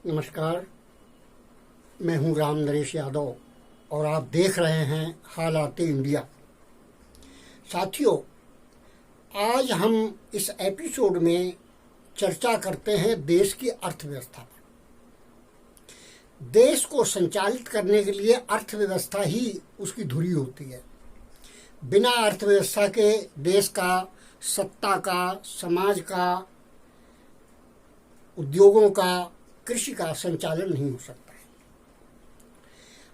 नमस्कार, मैं हूं राम नरेश यादव और आप देख रहे हैं हालात इंडिया। साथियों, आज हम इस एपिसोड में चर्चा करते हैं देश की अर्थव्यवस्था पर। देश को संचालित करने के लिए अर्थव्यवस्था ही उसकी धुरी होती है। बिना अर्थव्यवस्था के देश का, सत्ता का, समाज का, उद्योगों का, कृषि का संचालन नहीं हो सकता है।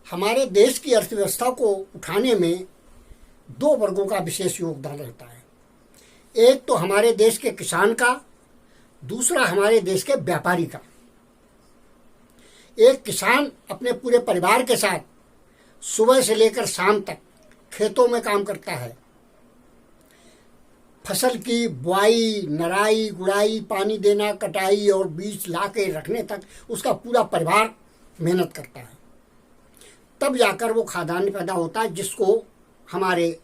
हमारे देश की अर्थव्यवस्था को उठाने में दो वर्गों का विशेष योगदान रहता है। एक तो हमारे देश के किसान का, दूसरा हमारे देश के व्यापारी का। एक किसान अपने पूरे परिवार के साथ सुबह से लेकर शाम तक खेतों में काम करता है। फसल की बुआई, नराई, गुड़ाई, पानी देना, कटाई और बीज ला के रखने तक उसका पूरा परिवार मेहनत करता है। तब जाकर वो खाद्यान्न पैदा होता है, जिसको हमारे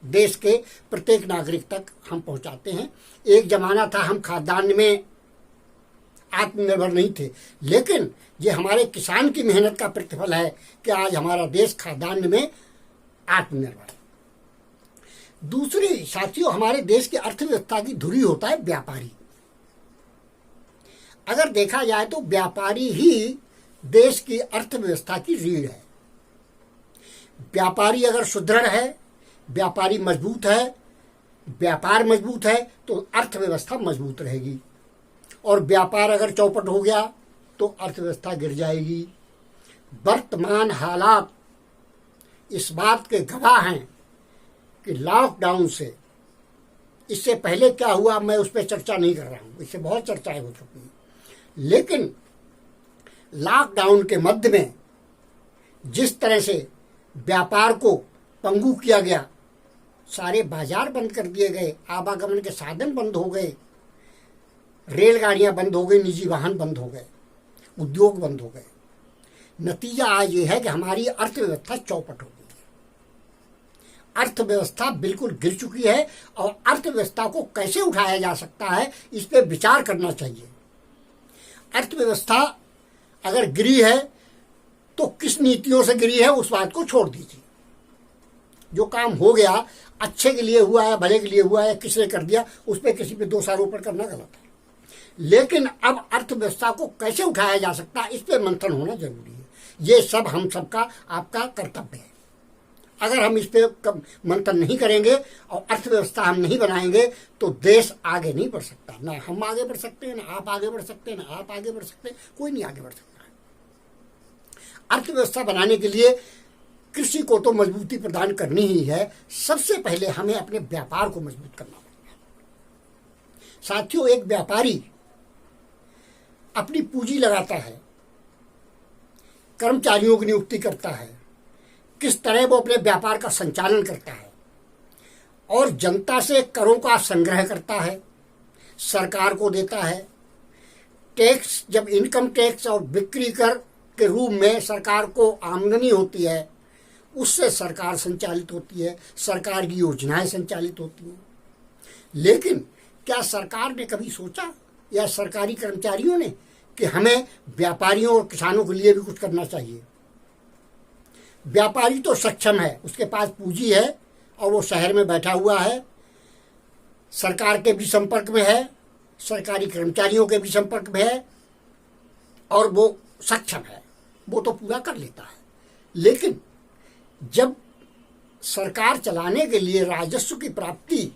देश के प्रत्येक नागरिक तक हम पहुंचाते हैं। एक जमाना था हम खाद्यान्न में आत्मनिर्भर नहीं थे, लेकिन ये हमारे किसान की मेहनत का प्रतिफल है कि आज हमारा देश खाद्यान्न में आत्मनिर्भर है। दूसरी साथियों, हमारे देश की अर्थव्यवस्था की धुरी होता है व्यापारी। अगर देखा जाए तो व्यापारी ही देश की अर्थव्यवस्था की रीढ़ है। व्यापारी अगर सुदृढ़ है, व्यापारी मजबूत है, व्यापार मजबूत है, तो अर्थव्यवस्था मजबूत रहेगी। और व्यापार अगर चौपट हो गया तो अर्थव्यवस्था गिर जाएगी। वर्तमान हालात इस बात के गवाह हैं कि लॉकडाउन से, इससे पहले क्या हुआ मैं उस पर चर्चा नहीं कर रहा हूं, इससे बहुत चर्चाएं हो चुकी हैं। लेकिन लॉकडाउन के मध्य में जिस तरह से व्यापार को पंगु किया गया, सारे बाजार बंद कर दिए गए, आवागमन के साधन बंद हो गए, रेलगाड़ियां बंद हो गई, निजी वाहन बंद हो गए, उद्योग बंद हो गए। नतीजा आज ये है कि हमारी अर्थव्यवस्था चौपट हो गई। अर्थव्यवस्था बिल्कुल गिर चुकी है और अर्थव्यवस्था को कैसे उठाया जा सकता है, इस पे विचार करना चाहिए। अर्थव्यवस्था अगर गिरी है तो किस नीतियों से गिरी है उस बात को छोड़ दीजिए। जो काम हो गया, अच्छे के लिए हुआ है, भले के लिए हुआ है, किसने कर दिया, उस पर किसी पे दोषारोपण करना गलत है। लेकिन अब अर्थव्यवस्था को कैसे उठाया जा सकता है, इस पे मंथन होना जरूरी है। ये सब हम सबका, आपका कर्तव्य है। अगर हम इस पे मंथन नहीं करेंगे और अर्थव्यवस्था हम नहीं बनाएंगे तो देश आगे नहीं बढ़ सकता। ना हम आगे बढ़ सकते हैं, ना आप आगे बढ़ सकते हैं, ना आप आगे बढ़ सकते हैं, कोई नहीं आगे बढ़ सकता है। अर्थव्यवस्था बनाने के लिए कृषि को तो मजबूती प्रदान करनी ही है। सबसे पहले हमें अपने व्यापार को मजबूत करना पड़ेगा। साथियों, एक व्यापारी अपनी पूंजी लगाता है, कर्मचारियों की नियुक्ति करता है, किस तरह वो अपने व्यापार का संचालन करता है और जनता से करों का संग्रह करता है, सरकार को देता है। टैक्स, जब इनकम टैक्स और बिक्री कर के रूप में सरकार को आमदनी होती है, उससे सरकार संचालित होती है, सरकार की योजनाएं संचालित होती हैं। लेकिन क्या सरकार ने कभी सोचा, या सरकारी कर्मचारियों ने, कि हमें व्यापारियों और किसानों के लिए भी कुछ करना चाहिए? व्यापारी तो सक्षम है, उसके पास पूंजी है और वो शहर में बैठा हुआ है, सरकार के भी संपर्क में है, सरकारी कर्मचारियों के भी संपर्क में है और वो सक्षम है, वो तो पूरा कर लेता है। लेकिन जब सरकार चलाने के लिए राजस्व की प्राप्ति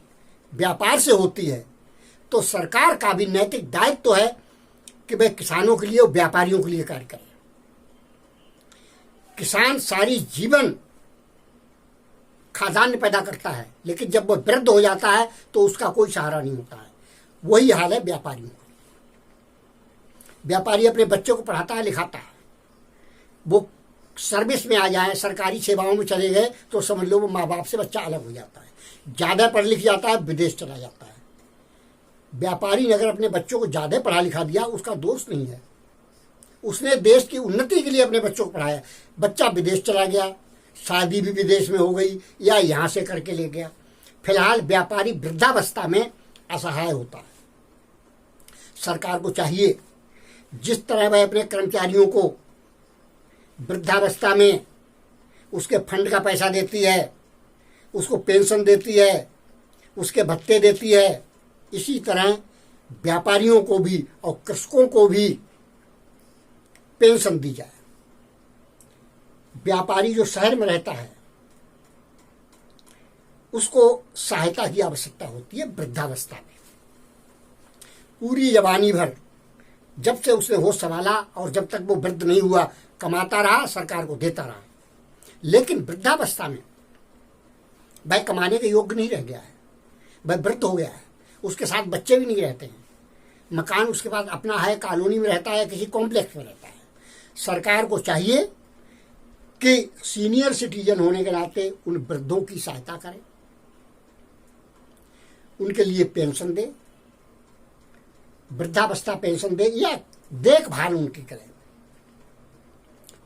व्यापार से होती है, तो सरकार का भी नैतिक दायित्व है कि वह किसानों के लिए और व्यापारियों के लिए कार्य करे। किसान सारी जीवन खाद्यान्न पैदा करता है, लेकिन जब वह वृद्ध हो जाता है तो उसका कोई सहारा नहीं होता है। वही हाल है व्यापारियों का। व्यापारी अपने बच्चों को पढ़ाता है, लिखाता है, वो सर्विस में आ जाए, सरकारी सेवाओं में चले गए तो समझ लो वो माँ बाप से बच्चा अलग हो जाता है। ज़्यादा पढ़ लिख जाता है, विदेश चला जाता है। व्यापारी ने अगर अपने बच्चों को ज़्यादा पढ़ा लिखा दिया, उसका दोष नहीं है, उसने देश की उन्नति के लिए अपने बच्चों को पढ़ाया। बच्चा विदेश चला गया, शादी भी विदेश में हो गई या यहाँ से करके ले गया। फिलहाल व्यापारी वृद्धावस्था में असहाय होता है। सरकार को चाहिए जिस तरह वह अपने कर्मचारियों को वृद्धावस्था में उसके फंड का पैसा देती है, उसको पेंशन देती है, उसके भत्ते देती है, इसी तरह व्यापारियों को भी और कृषकों को भी पेंशन दी जाए। व्यापारी जो शहर में रहता है उसको सहायता की आवश्यकता होती है वृद्धावस्था में। पूरी जवानी भर जब से उसने होश संभाला और जब तक वो वृद्ध नहीं हुआ कमाता रहा, सरकार को देता रहा, लेकिन वृद्धावस्था में वह कमाने के योग्य नहीं रह गया है, वह वृद्ध हो गया है, उसके साथ बच्चे भी नहीं रहते हैं, मकान उसके पास अपना है, कॉलोनी में रहता है, किसी कॉम्प्लेक्स में रहता है। सरकार को चाहिए कि सीनियर सिटीजन होने के नाते उन वृद्धों की सहायता करे, उनके लिए पेंशन दे, वृद्धावस्था पेंशन दे या देखभाल उनकी करे।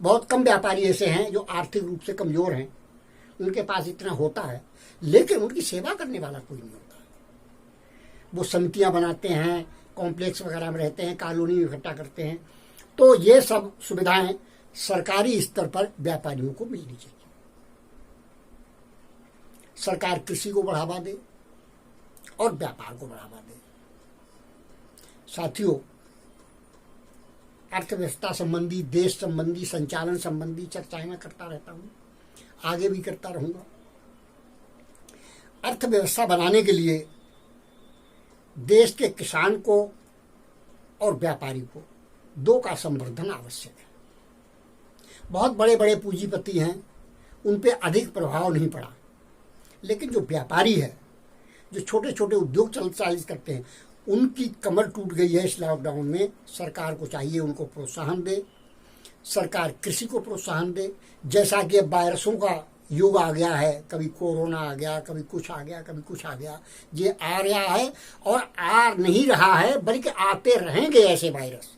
बहुत कम व्यापारी ऐसे हैं जो आर्थिक रूप से कमजोर हैं, उनके पास इतना होता है लेकिन उनकी सेवा करने वाला कोई नहीं होता। वो समितियां बनाते हैं, कॉम्प्लेक्स वगैरह में रहते हैं, कॉलोनी में इकट्ठा करते हैं। तो ये सब सुविधाएं सरकारी स्तर पर व्यापारियों को मिलनी चाहिए। सरकार कृषि को बढ़ावा दे और व्यापार को बढ़ावा दे। साथियों, अर्थव्यवस्था संबंधी, देश संबंधी, संचालन संबंधी चर्चाएं मैं करता रहता हूं, आगे भी करता रहूंगा। अर्थव्यवस्था बनाने के लिए देश के किसान को और व्यापारी को दो का संवर्धन आवश्यक है। बहुत बड़े बड़े पूंजीपति हैं, उन पे अधिक प्रभाव नहीं पड़ा, लेकिन जो व्यापारी है, जो छोटे छोटे उद्योग चालित करते हैं, उनकी कमर टूट गई है इस लॉकडाउन में। सरकार को चाहिए उनको प्रोत्साहन दे, सरकार कृषि को प्रोत्साहन दे। जैसा कि अब वायरसों का युग आ गया है, कभी कोरोना आ गया, कभी कुछ आ गया, कभी कुछ आ गया, ये आ रहा है और आ नहीं रहा है बल्कि आते रहेंगे ऐसे वायरस।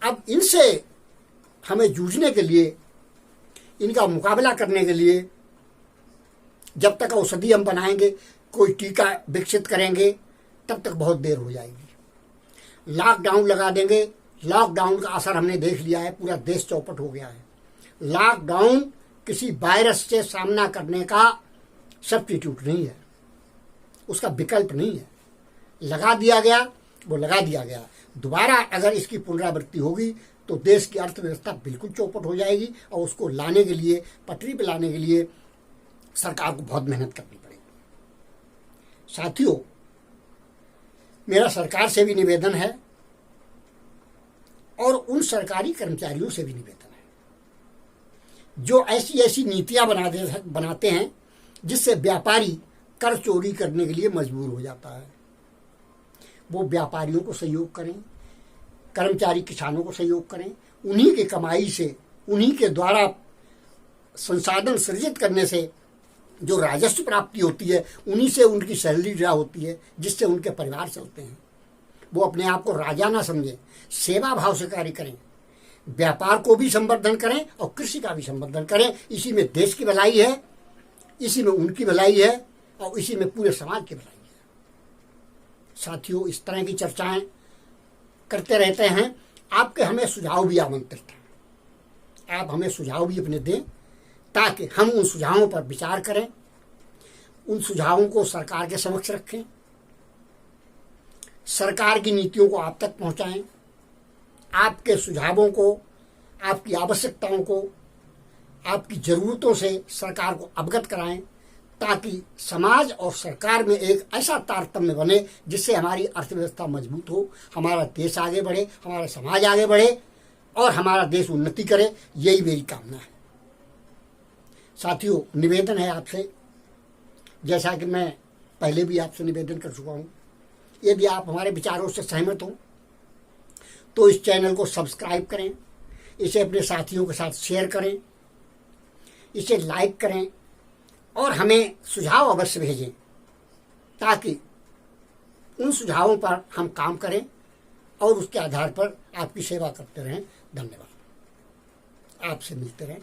अब इनसे हमें जूझने के लिए, इनका मुकाबला करने के लिए जब तक औषधि हम बनाएंगे, कोई टीका विकसित करेंगे, तब तक बहुत देर हो जाएगी। लॉकडाउन लगा देंगे, लॉकडाउन का असर हमने देख लिया है, पूरा देश चौपट हो गया है। लॉकडाउन किसी वायरस से सामना करने का सब्स्टिट्यूट नहीं है, उसका विकल्प नहीं है। लगा दिया गया, वो लगा दिया गया। दोबारा अगर इसकी पुनरावृत्ति होगी तो देश की अर्थव्यवस्था बिल्कुल चौपट हो जाएगी और उसको लाने के लिए, पटरी पर लाने के लिए सरकार को बहुत मेहनत करनी पड़ेगी। साथियों, मेरा सरकार से भी निवेदन है और उन सरकारी कर्मचारियों से भी निवेदन है जो ऐसी ऐसी नीतियां बनाते हैं जिससे व्यापारी कर चोरी करने के लिए मजबूर हो जाता है। वो व्यापारियों को सहयोग करें, कर्मचारी किसानों को सहयोग करें, उन्हीं की कमाई से, उन्हीं के द्वारा संसाधन सृजित करने से जो राजस्व प्राप्ति होती है, उन्हीं से उनकी सैलरी ड्रा होती है, जिससे उनके परिवार चलते हैं। वो अपने आप को राजा ना समझें, सेवा भाव से कार्य करें, व्यापार को भी संवर्धन करें और कृषि का भी संवर्धन करें। इसी में देश की भलाई है, इसी में उनकी भलाई है और इसी में पूरे समाज की भलाई है। साथियों, इस तरह की चर्चाएं करते रहते हैं। आपके हमें सुझाव भी आमंत्रित हैं, आप हमें सुझाव भी अपने दें ताकि हम उन सुझावों पर विचार करें, उन सुझावों को सरकार के समक्ष रखें, सरकार की नीतियों को आप तक पहुंचाएं, आपके सुझावों को, आपकी आवश्यकताओं को, आपकी जरूरतों से सरकार को अवगत कराएं ताकि समाज और सरकार में एक ऐसा तारतम्य बने जिससे हमारी अर्थव्यवस्था मजबूत हो, हमारा देश आगे बढ़े, हमारा समाज आगे बढ़े और हमारा देश उन्नति करे। यही मेरी कामना है। साथियों, निवेदन है आपसे, जैसा कि मैं पहले भी आपसे निवेदन कर चुका हूं, यदि आप हमारे विचारों से सहमत हो तो इस चैनल को सब्सक्राइब करें, इसे अपने साथियों के साथ शेयर करें, इसे लाइक करें और हमें सुझाव अवश्य भेजें ताकि उन सुझावों पर हम काम करें और उसके आधार पर आपकी सेवा करते रहें। धन्यवाद। आपसे मिलते रहें।